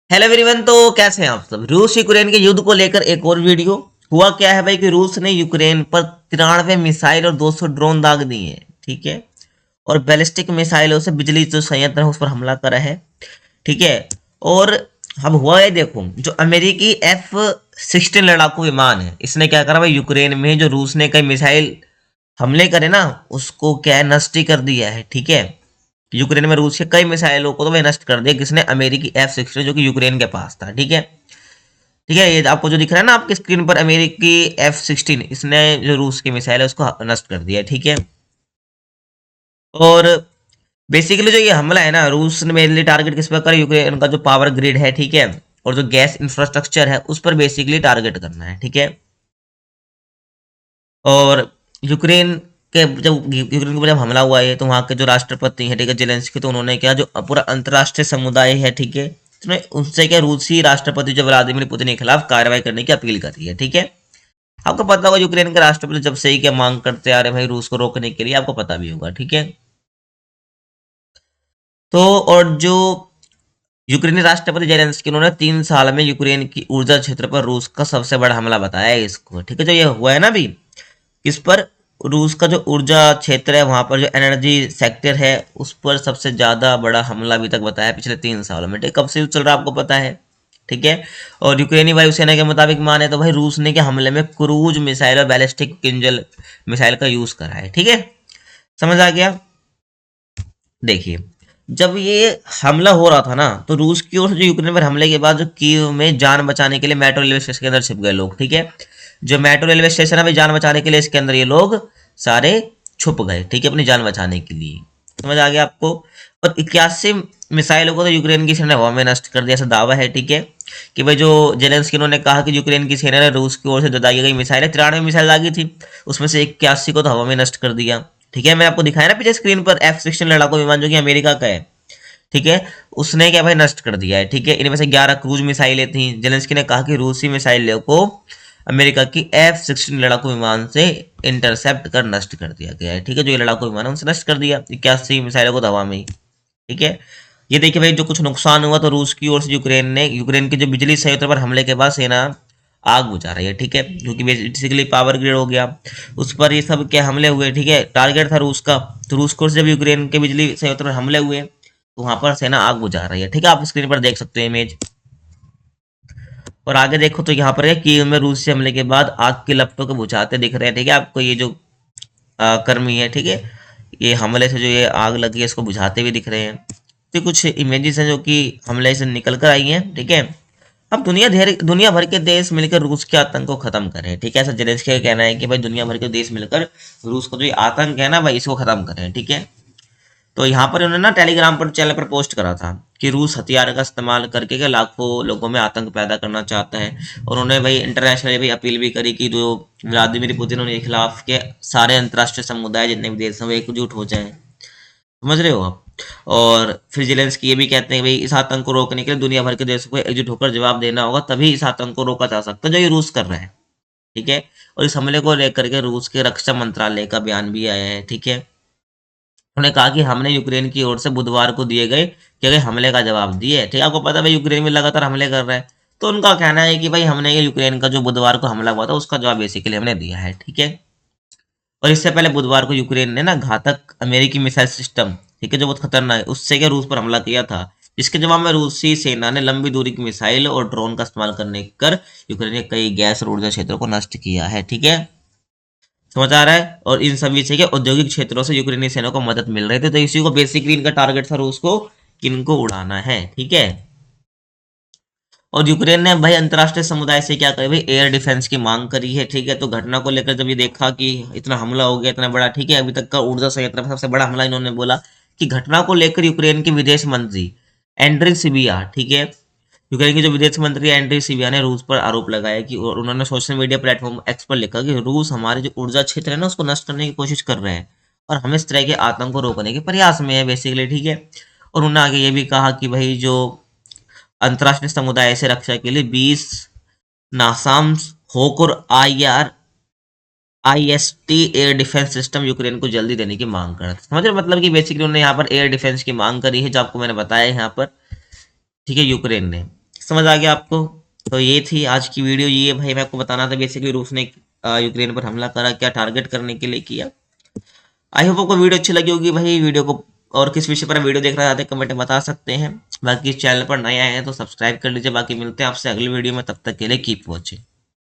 Hello everyone. तो कैसे हैं आप सब। रूस यूक्रेन के युद्ध को लेकर एक और वीडियो। हुआ क्या है भाई कि रूस ने यूक्रेन पर 93 मिसाइल और 200 ड्रोन दाग दिए हैं, ठीक है। और बैलिस्टिक मिसाइलों से बिजली जो संयंत्र है उस पर हमला करा है, ठीक है। और अब हुआ है, देखो, जो अमेरिकी F-16 लड़ाकू विमान है, इसने क्या करा भाई, यूक्रेन में जो रूस ने कई मिसाइल हमले करे ना, उसको क्या है, नष्ट ही कर दिया है, ठीक है। यूक्रेन में रूस के कई मिसाइलों को तो वह नष्ट कर दिया, किसने, अमेरिकी F-16 जो कि यूक्रेन के पास था, ठीक है। ठीक है, ये आपको जो दिख रहा है ना आपकी स्क्रीन पर, अमेरिकी F-16, इसने जो रूस की मिसाइल है उसको नष्ट कर दिया है, ठीक है। और बेसिकली जो ये हमला है ना, रूस ने मेनली टारगेट किस पर करा, यूक्रेन का जो पावर ग्रिड है, ठीक है, और जो गैस इंफ्रास्ट्रक्चर है उस पर बेसिकली टारगेट करना है, ठीक है। और यूक्रेन यूक्रेन के ऊपर जब हमला हुआ है तो वहाँ के जो राष्ट्रपति हैं, ठीक है, जेलेंस्की, तो उन्होंने क्या, जो पूरा अंतर्राष्ट्रीय समुदाय है, ठीक है, तो उनसे क्या, रूसी राष्ट्रपति जो व्लादिमीर पुतिन के खिलाफ कार्रवाई करने की अपील कर रही है, ठीक है। आपको पता होगा यूक्रेन के राष्ट्रपति जब से ही क्या मांग करते आ रहे भाई रूस को रोकने के लिए, आपको पता भी होगा, ठीक है। तो और जो यूक्रेनी राष्ट्रपति जेलेंस्की, उन्होंने 3 साल में यूक्रेन की ऊर्जा क्षेत्र पर रूस का सबसे बड़ा हमला बताया है इसको, ठीक है। जो ये हुआ है ना अभी, इस पर रूस का जो ऊर्जा क्षेत्र है, वहां पर जो एनर्जी सेक्टर है, उस पर सबसे ज्यादा बड़ा हमला अभी तक बताया पिछले 3 सालों में, ठीक। कब से युद्ध चल रहा है आपको पता है, ठीक है। और यूक्रेनी वायुसेना के मुताबिक माने तो भाई रूस ने के हमले में क्रूज मिसाइल और बैलिस्टिक किंजल मिसाइल का यूज करा है, ठीक है। समझ आ गया। देखिए, जब ये हमला हो रहा था ना, तो रूस की ओर से जो यूक्रेन पर हमले के बाद जो कीव में जान बचाने के लिए मेट्रो रेलवे स्टेशन के अंदर छिप गए लोग, ठीक है। जो मेट्रो रेलवे स्टेशन है भाई, जान बचाने के लिए इसके अंदर ये लोग सारे छुप गए, ठीक है, अपनी जान बचाने के लिए। समझ आ गया आपको। और 81 मिसाइलों को तो यूक्रेन की सेना ने हवा में नष्ट कर दिया, ऐसा दावा है, ठीक है। कि भाई जो जेलेंस्की, उन्होंने कहा कि यूक्रेन की सेना ने रूस की ओर से जो दागी गई मिसाइल है, 93 मिसाइल दागी थी, उसमें से 81 को तो हवा में नष्ट कर दिया, ठीक है। मैं आपको दिखाया ना पीछे स्क्रीन पर, F-16 लड़ाकू विमान जो कि अमेरिका का है, ठीक है, उसने क्या भाई नष्ट कर दिया है, ठीक है। इनमें से 11 क्रूज मिसाइलें थी। जेलेंस्की ने कहा कि रूसी मिसाइलों को अमेरिका की F-16 लड़ाकू विमान से इंटरसेप्ट कर नष्ट कर दिया गया है, ठीक है। जो ये लड़ाकू विमान है उनसे नष्ट कर दिया 81 मिसाइलों को हवा में ही, ठीक है। ये देखिए भाई, जो कुछ नुकसान हुआ तो रूस की ओर से यूक्रेन के जो बिजली संयंत्र पर हमले के बाद सेना आग बुझा रही है, ठीक है, क्योंकि बेसिकली पावर ग्रिड हो गया, उस पर ये सब क्या हमले हुए, ठीक है। टारगेट था रूस का, तो रूस को जब यूक्रेन के बिजली संयंत्र पर हमले हुए तो वहां पर सेना आग बुझा रही है, ठीक है। आप स्क्रीन पर देख सकते हो इमेज। और आगे देखो तो यहाँ पर है कीव में रूसी हमले के बाद आग की लपटों को बुझाते दिख रहे हैं, ठीक है। आपको ये जो कर्मी है, ठीक है, ये हमले से जो ये आग लगी है इसको बुझाते हुए दिख रहे हैं। तो कुछ इमेजेस हैं जो कि हमले से निकल कर आई हैं, ठीक है। अब दुनिया भर के देश मिलकर रूस के आतंक को खत्म करें, ठीक है। ऐसा जेलेंस्की का कहना है कि भाई दुनिया भर के देश मिलकर रूस को जो ये आतंक है ना भाई, इसको खत्म करें, ठीक है। तो यहाँ पर उन्होंने ना टेलीग्राम पर चैनल पर पोस्ट करा था कि रूस हथियार का इस्तेमाल करके के लाखों लोगों में आतंक पैदा करना चाहता है। और उन्होंने भाई इंटरनेशनली भी अपील भी करी कि जो व्लादिमीर पुतिन उनके खिलाफ के सारे अंतर्राष्ट्रीय समुदाय जितने भी देश हैं वो एकजुट हो जाएं। समझ रहे हो आप। और फिर जेलेंस्की ये भी कहते हैं भाई इस आतंक को रोकने के लिए दुनिया भर के देशों को एकजुट होकर जवाब देना होगा, तभी इस आतंक को रोका जा सकता है जो ये रूस कर रहा है, ठीक है। और इस हमले को लेकर के रूस के रक्षा मंत्रालय का बयान भी आया है, ठीक है। उन्होंने कहा कि हमने यूक्रेन की ओर से बुधवार को दिए गए कि गए हमले का जवाब दिए, ठीक है। आपको पता है भाई यूक्रेन में लगातार हमले कर रहा है, तो उनका कहना है कि भाई हमने ये यूक्रेन का जो बुधवार को हमला हुआ था उसका जवाब बेसिकली हमने दिया है, ठीक है। और इससे पहले बुधवार को यूक्रेन ने ना घातक अमेरिकी मिसाइल सिस्टम, ठीक है, जो बहुत खतरनाक है, उससे क्या रूस पर हमला किया था, जिसके जवाब में रूसी सेना ने लंबी दूरी की मिसाइल और ड्रोन का इस्तेमाल करने कर यूक्रेन के कई गैस और ऊर्जा क्षेत्रों को नष्ट किया है, ठीक है। समझ आ रहा है। और इन सभी से क्या औद्योगिक क्षेत्रों से यूक्रेनी सेना को मदद मिल रही थी, तो इसी को बेसिकली इनका टारगेट था रूस को, किनको उड़ाना है, ठीक है। और यूक्रेन ने भाई अंतर्राष्ट्रीय समुदाय से क्या करी भाई, एयर डिफेंस की मांग करी है, ठीक है। तो घटना को लेकर जब ये देखा कि इतना हमला हो गया, इतना बड़ा, ठीक है, अभी तक का ऊर्जा संयंत्र में सबसे बड़ा हमला, इन्होंने बोला कि घटना को लेकर यूक्रेन के विदेश मंत्री एंड्री सिबिया, ठीक है, यूक्रेन के जो विदेश मंत्री एंड्री सिबिया ने रूस पर आरोप लगाया कि, और उन्होंने सोशल मीडिया प्लेटफॉर्म एक्स पर लिखा कि रूस हमारे जो ऊर्जा क्षेत्र है ना उसको नष्ट करने की कोशिश कर रहे हैं और हम इस तरह के आतंक को रोकने के प्रयास में है बेसिकली, ठीक है। और उन्होंने आगे ये भी कहा कि भाई जो अंतर्राष्ट्रीय समुदाय से रक्षा के लिए 20 नासाम होक और IST air defence system Ukraine को जल्दी देने की मांग कर रहा था। समझ रहे हो? मतलब कि बेसिकली उन्होंने यहाँ पर एयर डिफेंस की मांग करी है, जो आपको मैंने बताया है यहाँ पर, ठीक है, यूक्रेन ने समझ आ गया आपको? तो ये थी आज की वीडियो। ये भाई मैं आपको बताना था बेसिकली रूस ने यूक्रेन पर हमला करा, क्या टारगेट करने के लिए किया। आई होप आपको वीडियो अच्छी लगी होगी भाई। वीडियो को और किस विषय पर वीडियो देखना चाहते हैं कमेंट में बता सकते हैं। बाकी इस चैनल पर नए आए हैं तो सब्सक्राइब कर लीजिए। बाकी मिलते हैं आपसे अगली वीडियो में, तब तक के लिए कीप वॉचिंग।